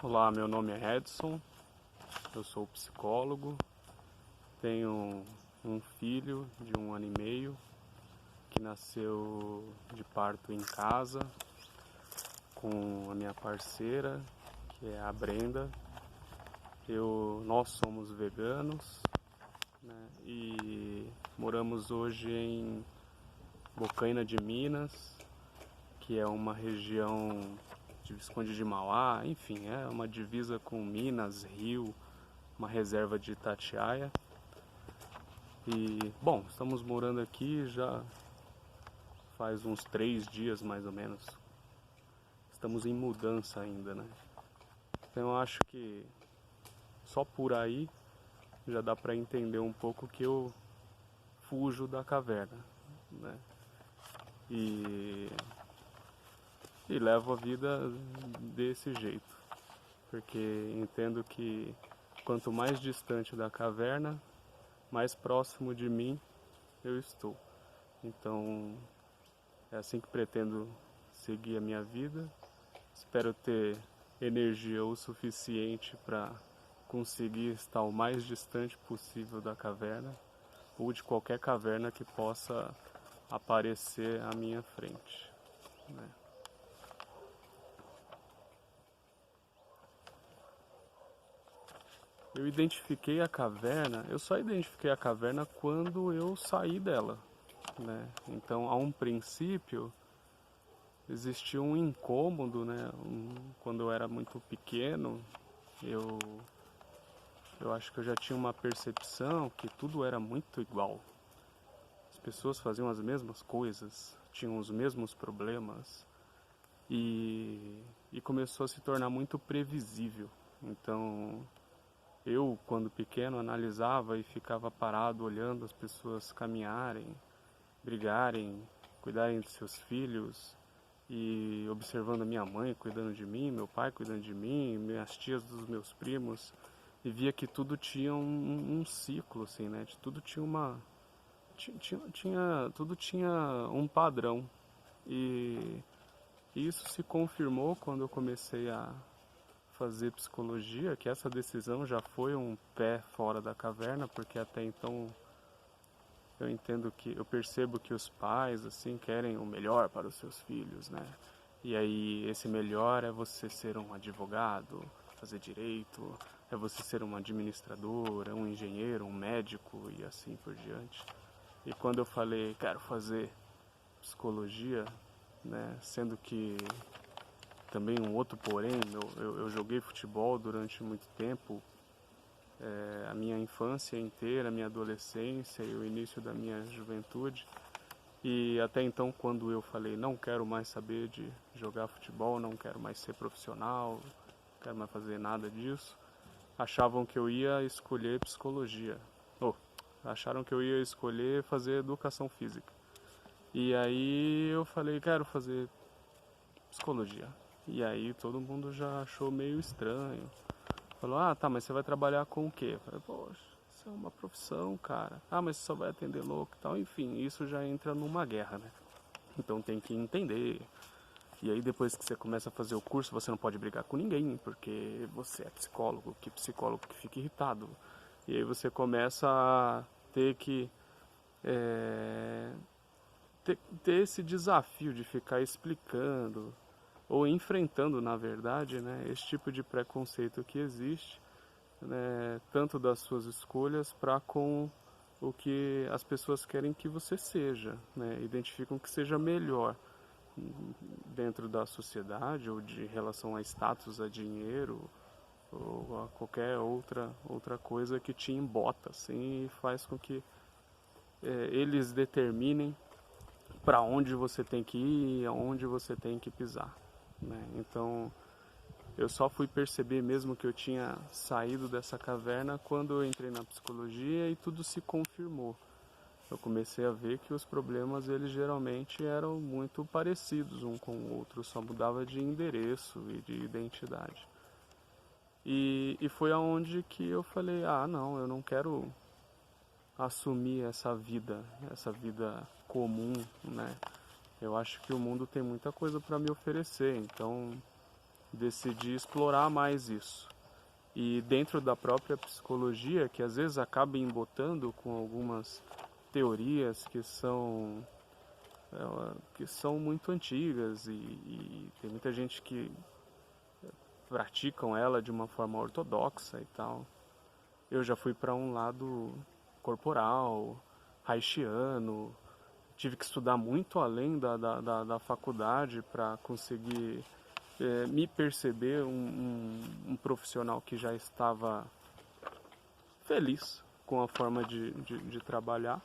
Olá, meu nome é Edson, eu sou psicólogo, tenho um filho de 1 ano e meio que nasceu de parto em casa com a minha parceira, que é a Brenda. Nós somos veganos, né, e moramos hoje em Bocaina de Minas, que é uma região de Visconde de Mauá, enfim, é uma divisa com Minas, Rio, uma reserva de Itatiaia. E, bom, estamos morando aqui já faz uns 3 dias mais ou menos. Estamos em mudança ainda, né? Então eu acho que só por aí já dá para entender um pouco que eu fujo da caverna, né? E levo a vida desse jeito, porque entendo que quanto mais distante da caverna, mais próximo de mim eu estou. Então é assim que pretendo seguir a minha vida. Espero ter energia o suficiente para conseguir estar o mais distante possível da caverna ou de qualquer caverna que possa aparecer à minha frente, né? Eu só identifiquei a caverna quando eu saí dela, né? Então, a um princípio, existia um incômodo, né? Quando eu era muito pequeno, eu, eu acho que eu já tinha uma percepção que tudo era muito igual. As pessoas faziam as mesmas coisas, tinham os mesmos problemas e começou a se tornar muito previsível. Então, eu, quando pequeno, analisava e ficava parado olhando as pessoas caminharem, brigarem, cuidarem de seus filhos e observando a minha mãe cuidando de mim, meu pai cuidando de mim, minhas tias dos meus primos, e via que tudo tinha um ciclo, assim, né? Tudo tinha tudo tinha um padrão. E isso se confirmou quando eu comecei a fazer psicologia, que essa decisão já foi um pé fora da caverna, porque até então eu percebo que os pais assim querem o melhor para os seus filhos, né? E aí esse melhor é você ser um advogado, fazer direito, é você ser um administrador, um engenheiro, um médico e assim por diante. E quando eu falei quero fazer psicologia, né, sendo que também um outro porém, eu joguei futebol durante muito tempo, a minha infância inteira, a minha adolescência e o início da minha juventude. E até então, quando eu falei não quero mais saber de jogar futebol, não quero mais ser profissional, não quero mais fazer nada disso, achavam que eu ia escolher psicologia. Acharam que eu ia escolher fazer educação física. E aí eu falei, quero fazer psicologia. E aí todo mundo já achou meio estranho. Falou, ah, tá, mas você vai trabalhar com o quê? Eu falei, poxa, isso é uma profissão, cara. Ah, mas você só vai atender louco e tal. Enfim, isso já entra numa guerra, né? Então tem que entender. E aí depois que você começa a fazer o curso, você não pode brigar com ninguém, porque você é psicólogo, que psicólogo que fica irritado. E aí você começa a ter que ter esse desafio de ficar explicando ou enfrentando, na verdade, né, esse tipo de preconceito que existe, né, tanto das suas escolhas para com o que as pessoas querem que você seja, né, identificam que seja melhor dentro da sociedade ou de relação a status, a dinheiro ou a qualquer outra coisa que te embota assim, e faz com que eles determinem para onde você tem que ir e aonde você tem que pisar, né? Então eu só fui perceber mesmo que eu tinha saído dessa caverna quando eu entrei na psicologia e tudo se confirmou. Eu comecei a ver que os problemas eles geralmente eram muito parecidos um com o outro, só mudava de endereço e de identidade. E foi aonde que eu falei, ah não, eu não quero assumir essa vida comum, né? Eu acho que o mundo tem muita coisa para me oferecer, então decidi explorar mais isso. E dentro da própria psicologia, que às vezes acaba embotando com algumas teorias que são muito antigas e tem muita gente que praticam ela de uma forma ortodoxa e tal. Eu já fui para um lado corporal, haitiano, tive que estudar muito além da faculdade para conseguir me perceber um profissional que já estava feliz com a forma de trabalhar.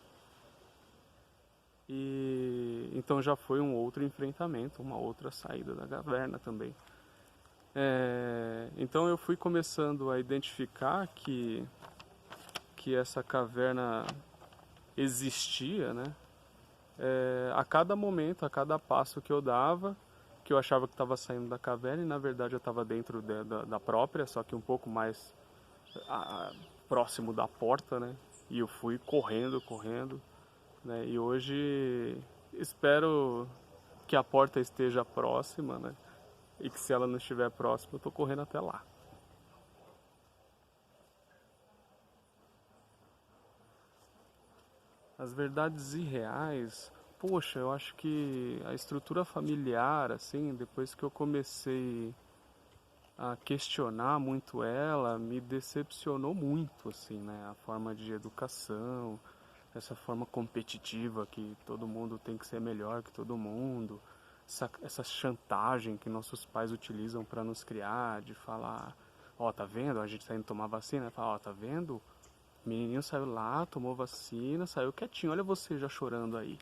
E então já foi um outro enfrentamento, uma outra saída da caverna também. Então eu fui começando a identificar que essa caverna existia, né? A cada momento, a cada passo que eu dava, que eu achava que estava saindo da caverna e na verdade eu estava dentro da própria, só que um pouco mais próximo da porta, né? E eu fui correndo, né? E hoje espero que a porta esteja próxima, né? E que se ela não estiver próxima, eu tô correndo até lá. As verdades irreais, poxa, eu acho que a estrutura familiar, assim, depois que eu comecei a questionar muito ela, me decepcionou muito, assim, né? A forma de educação, essa forma competitiva que todo mundo tem que ser melhor que todo mundo, essa chantagem que nossos pais utilizam para nos criar, de falar, ó, tá vendo? A gente tá indo tomar vacina, fala, ó, tá vendo? O menininho saiu lá, tomou vacina, saiu quietinho, olha você já chorando aí,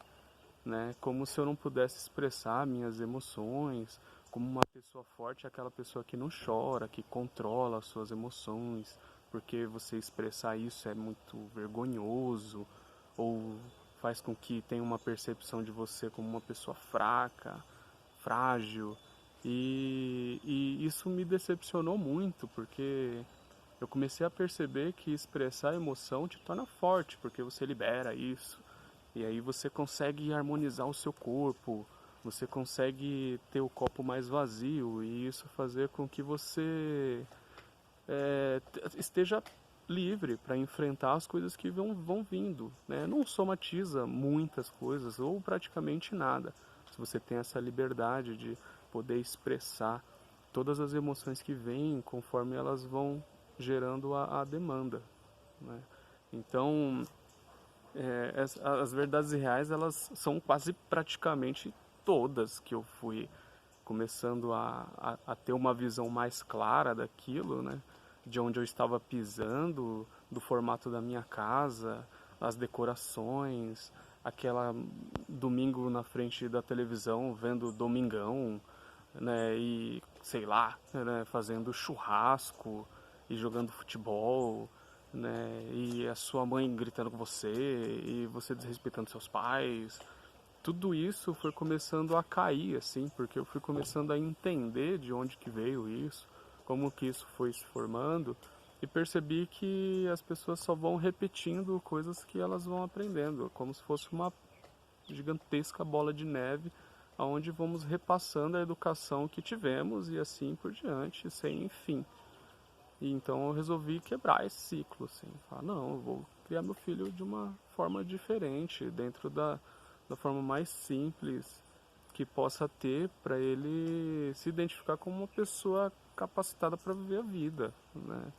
né? Como se eu não pudesse expressar minhas emoções, como uma pessoa forte é aquela pessoa que não chora, que controla as suas emoções, porque você expressar isso é muito vergonhoso, ou faz com que tenha uma percepção de você como uma pessoa fraca, frágil. E isso me decepcionou muito, porque eu comecei a perceber que expressar emoção te torna forte, porque você libera isso. E aí você consegue harmonizar o seu corpo, você consegue ter o copo mais vazio e isso fazer com que você esteja livre para enfrentar as coisas que vão vindo, né? Não somatiza muitas coisas ou praticamente nada. Se você tem essa liberdade de poder expressar todas as emoções que vêm conforme elas vão gerando a demanda, né? Então, as verdades reais, elas são quase praticamente todas que eu fui começando a ter uma visão mais clara daquilo, né? De onde eu estava pisando, do formato da minha casa, as decorações, aquela domingo na frente da televisão vendo Domingão, né? E sei lá, né? Fazendo churrasco e jogando futebol, né? E a sua mãe gritando com você e você desrespeitando seus pais. Tudo isso foi começando a cair, assim, porque eu fui começando a entender de onde que veio isso, como que isso foi se formando e percebi que as pessoas só vão repetindo coisas que elas vão aprendendo, como se fosse uma gigantesca bola de neve, aonde vamos repassando a educação que tivemos e assim por diante, sem fim. E então eu resolvi quebrar esse ciclo, assim, falar, não, eu vou criar meu filho de uma forma diferente, dentro da forma mais simples que possa ter para ele se identificar como uma pessoa capacitada para viver a vida, né?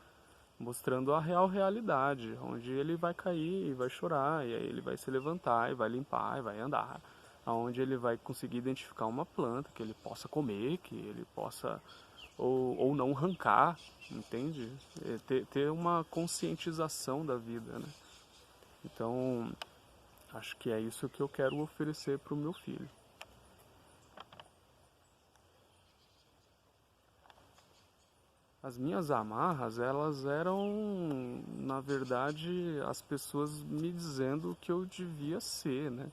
Mostrando a real realidade, onde ele vai cair e vai chorar, e aí ele vai se levantar e vai limpar e vai andar, aonde ele vai conseguir identificar uma planta que ele possa comer, que ele possa ou não arrancar, entende? Ter uma conscientização da vida, né? Então, acho que é isso que eu quero oferecer para o meu filho. As minhas amarras, elas eram, na verdade, as pessoas me dizendo o que eu devia ser, né?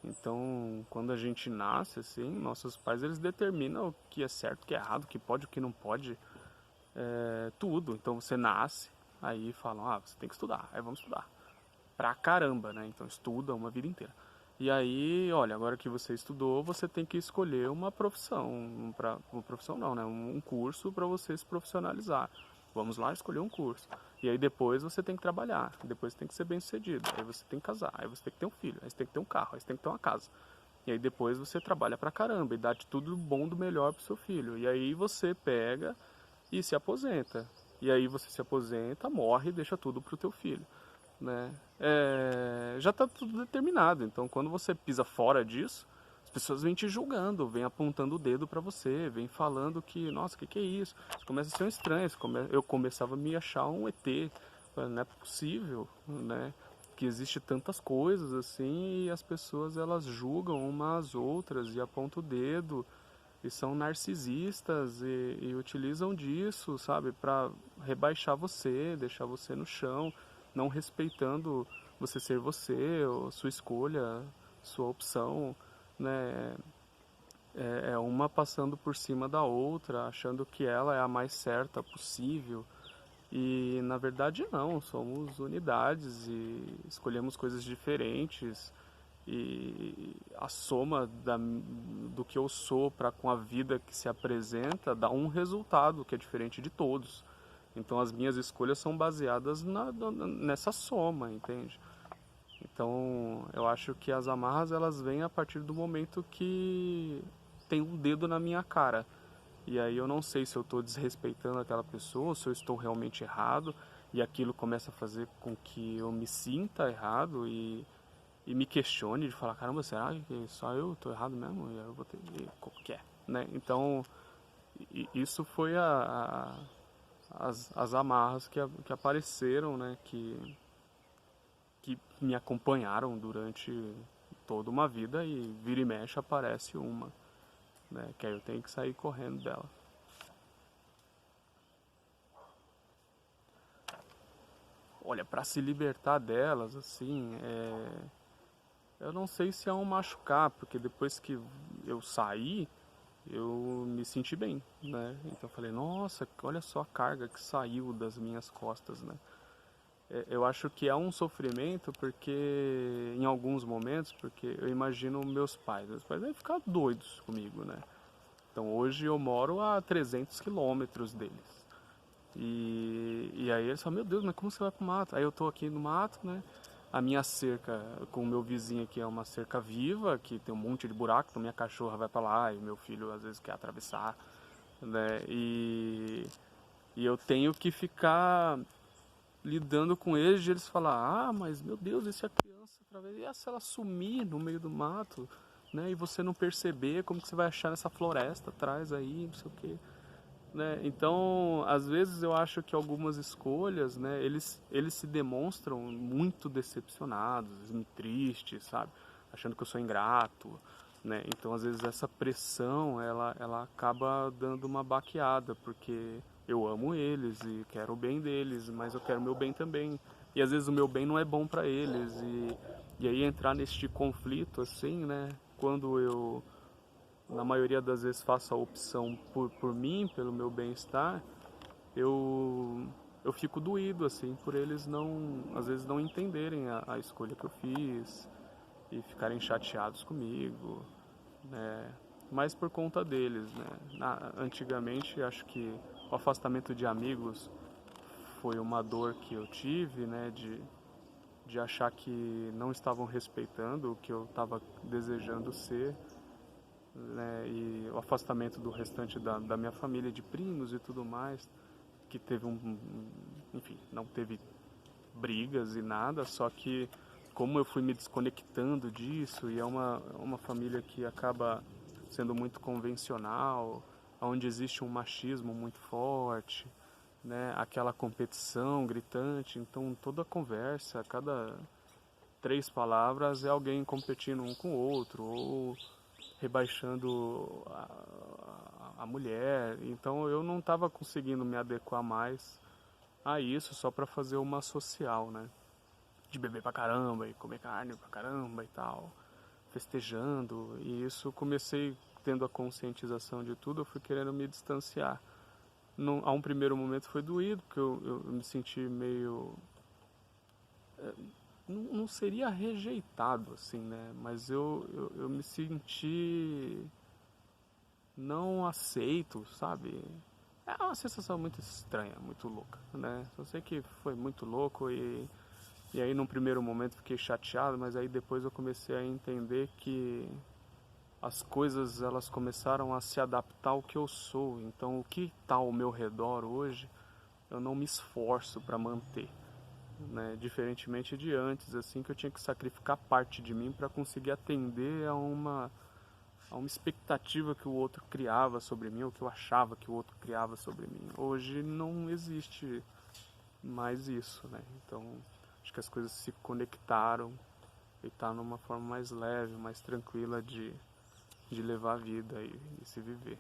Então, quando a gente nasce, assim, nossos pais, eles determinam o que é certo, o que é errado, o que pode, o que não pode, tudo. Então, você nasce, aí falam, você tem que estudar, aí vamos estudar. Pra caramba, né? Então, estuda uma vida inteira. E aí, olha, agora que você estudou, você tem que escolher uma profissão, uma profissão não, né? Um curso para você se profissionalizar. Vamos lá escolher um curso. E aí depois você tem que trabalhar, depois tem que ser bem-sucedido, aí você tem que casar, aí você tem que ter um filho, aí você tem que ter um carro, aí você tem que ter uma casa. E aí depois você trabalha pra caramba e dá de tudo bom do melhor pro seu filho. E aí você pega e se aposenta. E aí você se aposenta, morre e deixa tudo pro teu filho, né? Já está tudo determinado. Então, quando você pisa fora disso, as pessoas vêm te julgando, vêm apontando o dedo para você, vêm falando que, nossa, o que é isso? Você começa a ser um estranho. Eu começava a me achar um ET. Não é possível, né? Que existe tantas coisas assim e as pessoas elas julgam umas às outras e apontam o dedo e são narcisistas e utilizam disso, sabe, para rebaixar você, deixar você no chão, não respeitando você ser você, ou sua escolha, sua opção, né? É uma passando por cima da outra, achando que ela é a mais certa possível. E na verdade não, somos unidades e escolhemos coisas diferentes e a soma do que eu sou para com a vida que se apresenta dá um resultado que é diferente de todos. Então as minhas escolhas são baseadas nessa soma, entende? Então eu acho que as amarras elas vêm a partir do momento que tem um dedo na minha cara. E aí eu não sei se eu estou desrespeitando aquela pessoa, se eu estou realmente errado, e aquilo começa a fazer com que eu me sinta errado e me questione de falar, caramba, será que só eu estou errado mesmo? E aí eu vou ter que é, né? Então isso foi as amarras que apareceram, né? Que me acompanharam durante toda uma vida e vira e mexe aparece uma, né? Que aí eu tenho que sair correndo dela. Olha, para se libertar delas, assim, eu não sei se é um machucar, porque depois que eu saí, eu me senti bem, né? Então eu falei, nossa, olha só a carga que saiu das minhas costas, né? Eu acho que é um sofrimento porque, em alguns momentos, porque eu imagino meus pais devem ficar doidos comigo, né? Então hoje eu moro a 300 quilômetros deles. E aí eles falam, meu Deus, mas como você vai pro mato? Aí eu tô aqui no mato, né? A minha cerca com o meu vizinho aqui é uma cerca viva, que tem um monte de buraco, então minha cachorra vai pra lá e meu filho às vezes quer atravessar, né? E eu tenho que ficar lidando com eles e eles falar, ah, mas meu Deus, e se a criança atravessa? E se ela sumir no meio do mato, né? E você não perceber, como que você vai achar nessa floresta atrás aí, não sei o quê. Né? Então, às vezes eu acho que algumas escolhas, né, eles se demonstram muito decepcionados, tristes, sabe? Achando que eu sou ingrato, né? Então, às vezes essa pressão, ela acaba dando uma baqueada, porque eu amo eles e quero o bem deles, mas eu quero o meu bem também. E às vezes o meu bem não é bom para eles e aí entrar neste conflito assim, né? Quando eu na maioria das vezes faço a opção por mim, pelo meu bem-estar, eu, eu fico doído, assim, por eles não, às vezes não entenderem a escolha que eu fiz e ficarem chateados comigo, né? Mas por conta deles, né? Antigamente, acho que o afastamento de amigos foi uma dor que eu tive, né? De achar que não estavam respeitando o que eu estava desejando ser, né, e o afastamento do restante da minha família, de primos e tudo mais, que teve enfim, não teve brigas e nada, só que como eu fui me desconectando disso, e é uma família que acaba sendo muito convencional, onde existe um machismo muito forte, né, aquela competição gritante, então toda a conversa, cada 3 palavras é alguém competindo um com o outro, ou rebaixando a mulher. Então eu não estava conseguindo me adequar mais a isso só para fazer uma social, né? De beber pra caramba e comer carne pra caramba e tal, festejando. E isso comecei tendo a conscientização de tudo, eu fui querendo me distanciar. A um primeiro momento foi doído, porque eu me senti meio não seria rejeitado, assim, né? Mas eu me senti não aceito, sabe? É uma sensação muito estranha, muito louca, né? Só sei que foi muito louco e aí num primeiro momento fiquei chateado, mas aí depois eu comecei a entender que as coisas elas começaram a se adaptar ao que eu sou. Então o que está ao meu redor hoje, eu não me esforço para manter, né? Diferentemente de antes, assim, que eu tinha que sacrificar parte de mim para conseguir atender a uma expectativa que o outro criava sobre mim, ou que eu achava que o outro criava sobre mim. Hoje não existe mais isso, né? Então acho que as coisas se conectaram e tá numa forma mais leve, mais tranquila de levar a vida e se viver.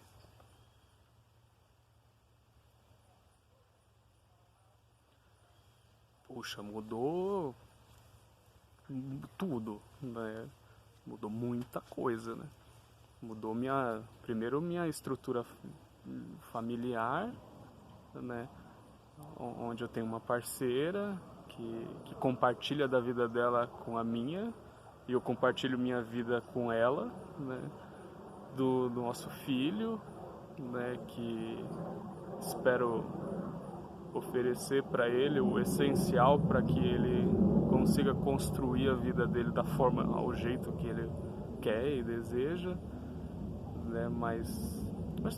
Puxa, mudou tudo, né? Mudou muita coisa, né? Mudou primeiro minha estrutura familiar, né? Onde eu tenho uma parceira que compartilha da vida dela com a minha e eu compartilho minha vida com ela, né? Do nosso filho, né? Que espero oferecer para ele o essencial para que ele consiga construir a vida dele da forma, ao jeito que ele quer e deseja, né? Mas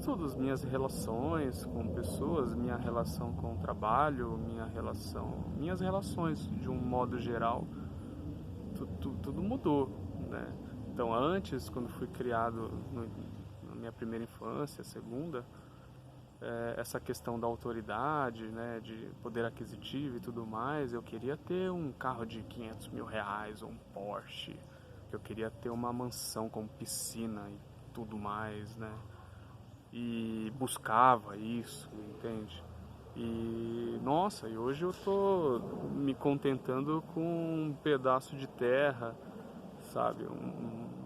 todas as minhas relações com pessoas, minha relação com o trabalho, minhas relações de um modo geral, tudo mudou, né? Então antes, quando fui criado na minha primeira infância, segunda, essa questão da autoridade, né, de poder aquisitivo e tudo mais, eu queria ter um carro de 500 mil reais ou um Porsche, eu queria ter uma mansão com piscina e tudo mais, né, e buscava isso, entende? E nossa, e hoje eu tô me contentando com um pedaço de terra, sabe,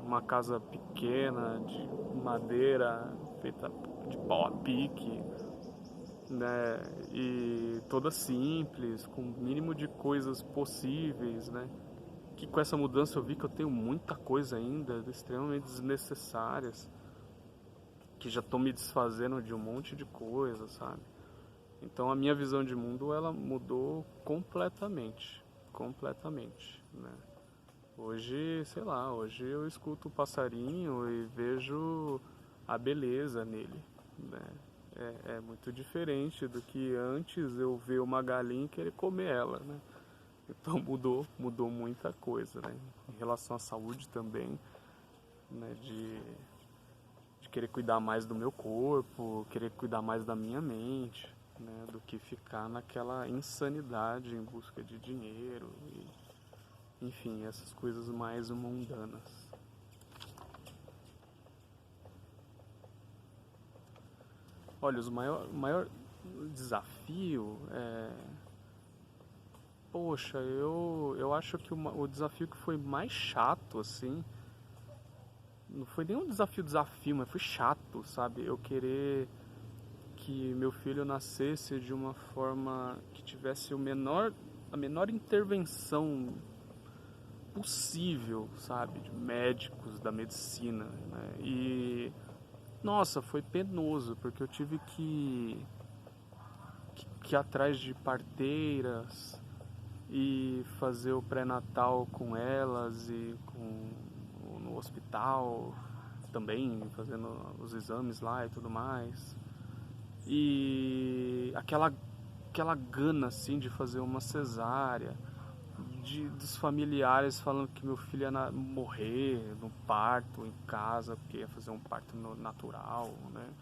uma casa pequena de madeira feita de pau a pique, né? E toda simples, com o mínimo de coisas possíveis, né? Que com essa mudança eu vi que eu tenho muita coisa ainda, extremamente desnecessárias, que já estão me desfazendo de um monte de coisa, sabe? Então a minha visão de mundo ela mudou completamente, completamente, né? Hoje, sei lá, hoje eu escuto o passarinho e vejo a beleza nele, né? É muito diferente do que antes eu ver uma galinha e querer comer ela, né? Então mudou muita coisa, né? Em relação à saúde também, né? De querer cuidar mais do meu corpo, querer cuidar mais da minha mente, né? Do que ficar naquela insanidade em busca de dinheiro e, enfim, essas coisas mais mundanas. Olha, o maior desafio é. Poxa, eu acho que o desafio que foi mais chato, assim. Não foi nem um desafio, mas foi chato, sabe? Eu querer que meu filho nascesse de uma forma que tivesse a menor intervenção possível, sabe? De médicos, da medicina, né? E. Nossa, foi penoso, porque eu tive que ir atrás de parteiras e fazer o pré-natal com elas e no hospital também, fazendo os exames lá e tudo mais. E aquela gana assim de fazer uma cesárea, dos familiares falando que meu filho ia morrer no parto em casa, porque ia fazer um parto natural, né?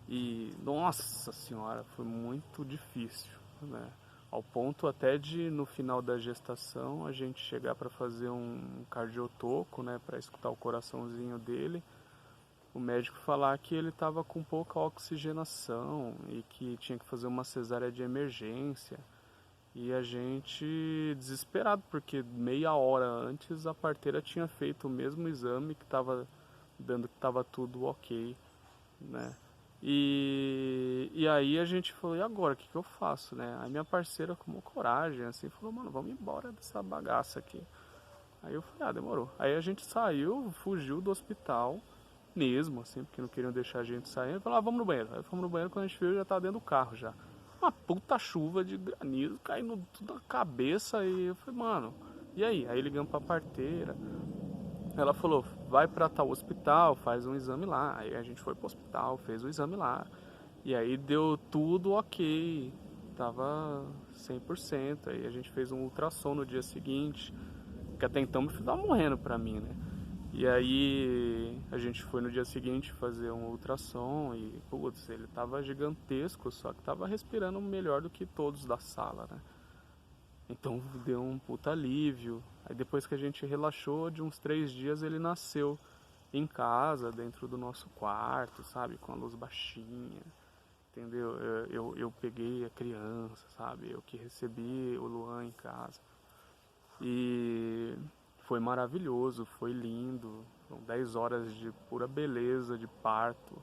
E nossa senhora, foi muito difícil, né? Ao ponto até de no final da gestação a gente chegar para fazer um cardiotoco, né, para escutar o coraçãozinho dele, o médico falar que ele estava com pouca oxigenação e que tinha que fazer uma cesárea de emergência. E a gente desesperado, porque meia hora antes a parteira tinha feito o mesmo exame que estava dando que estava tudo ok, né? E aí a gente falou, e agora, o que eu faço, né? Aí minha parceira, com coragem, assim, falou, mano, vamos embora dessa bagaça aqui. Aí eu falei, demorou. Aí a gente saiu, fugiu do hospital mesmo, assim, porque não queriam deixar a gente sair. Falou, vamos no banheiro. Aí fomos no banheiro, quando a gente viu, já tava dentro do carro já. Uma puta chuva de granizo caindo tudo na cabeça. E eu falei, mano, e aí? Aí ligamos pra parteira. Ela falou, vai pra tal hospital, faz um exame lá. Aí a gente foi pro hospital, fez o exame lá. E aí deu tudo ok, tava 100%. Aí a gente fez um ultrassom no dia seguinte, que até então meu filho tava morrendo pra mim, né? E aí a gente foi no dia seguinte fazer um ultrassom e, putz, ele tava gigantesco, só que tava respirando melhor do que todos da sala, né? Então deu um puta alívio. Aí depois que a gente relaxou, de uns 3 dias ele nasceu em casa, dentro do nosso quarto, sabe? Com a luz baixinha, entendeu? Eu peguei a criança, sabe? Eu que recebi o Luan em casa. E foi maravilhoso, foi lindo. Foram 10 horas de pura beleza, de parto.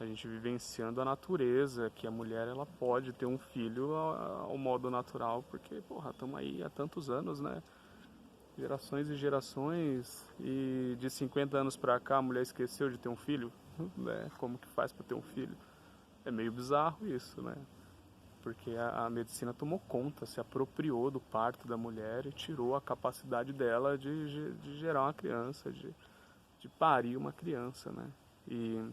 A gente vivenciando a natureza, que a mulher ela pode ter um filho ao modo natural, porque, porra, estamos aí há tantos anos, né? Gerações e gerações, e de 50 anos pra cá a mulher esqueceu de ter um filho, né? Como que faz pra ter um filho? É meio bizarro isso, né? Porque a medicina tomou conta, se apropriou do parto da mulher e tirou a capacidade dela de gerar uma criança, de parir uma criança, né? E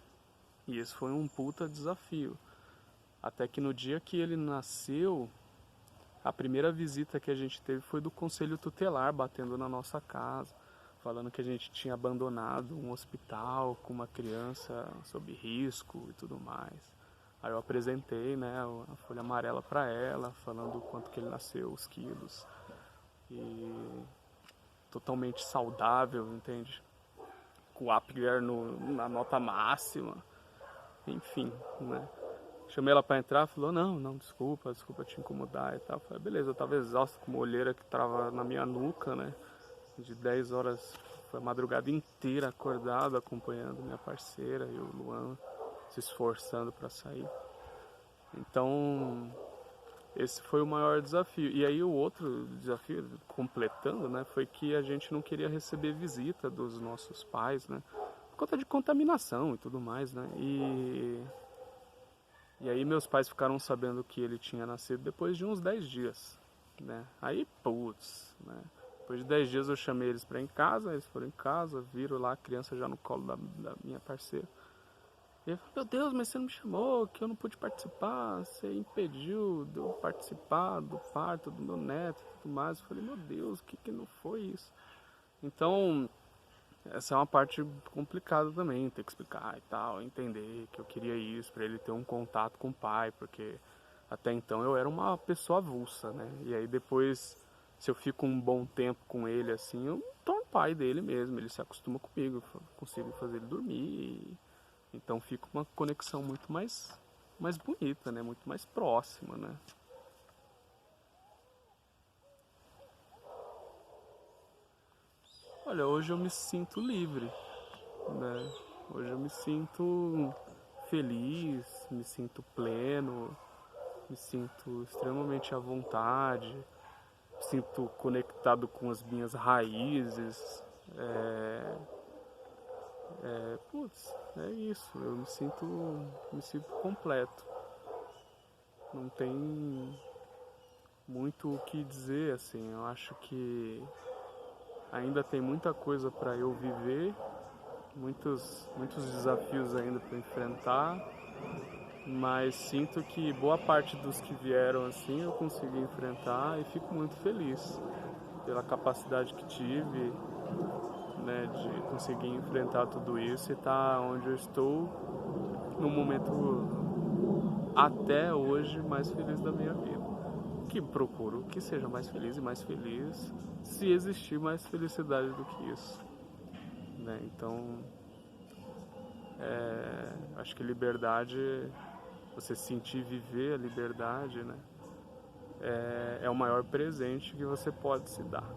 esse foi um puta desafio. Até que no dia que ele nasceu, a primeira visita que a gente teve foi do conselho tutelar batendo na nossa casa, falando que a gente tinha abandonado um hospital com uma criança sob risco e tudo mais. Aí eu apresentei, né, a folha amarela para ela, falando o quanto que ele nasceu, os quilos. E totalmente saudável, entende? Com o Apgar na nota máxima. Enfim, né? Chamei ela pra entrar, falou, não, desculpa te incomodar e tal. Falei, beleza, eu tava exausto com uma olheira que tava na minha nuca, né? De 10 horas, foi a madrugada inteira acordado, acompanhando minha parceira e o Luan se esforçando para sair. Então, esse foi o maior desafio. E aí o outro desafio, completando, né, foi que a gente não queria receber visita dos nossos pais, né? Por conta de contaminação e tudo mais, né? E aí meus pais ficaram sabendo que ele tinha nascido depois de uns 10 dias, né? Aí, putz, né? Depois de 10 dias eu chamei eles pra ir em casa, eles foram em casa, viram lá a criança já no colo da minha parceira. E ele falou, meu Deus, mas você não me chamou, que eu não pude participar, você impediu de eu participar do parto do meu neto e tudo mais. Eu falei, meu Deus, o que não foi isso? Então, essa é uma parte complicada também, ter que explicar e tal, entender que eu queria isso, pra ele ter um contato com o pai, porque até então eu era uma pessoa avulsa, né? E aí depois, se eu fico um bom tempo com ele assim, eu me torno pai dele mesmo, ele se acostuma comigo, eu consigo fazer ele dormir, então fica uma conexão muito mais bonita, né? Muito mais próxima, né? Olha, hoje eu me sinto livre, né? Hoje eu me sinto feliz, me sinto pleno, me sinto extremamente à vontade, me sinto conectado com as minhas raízes. Putz, é isso, eu me sinto completo. Não tem muito o que dizer, assim, eu acho que ainda tem muita coisa para eu viver, muitos desafios ainda para enfrentar, mas sinto que boa parte dos que vieram assim eu consegui enfrentar e fico muito feliz pela capacidade que tive, né, de conseguir enfrentar tudo isso e estar onde eu estou no momento até hoje mais feliz da minha vida. Que procuro que seja mais feliz e mais feliz, se existir mais felicidade do que isso, né? Então, acho que liberdade, você sentir viver a liberdade, né? É o maior presente que você pode se dar.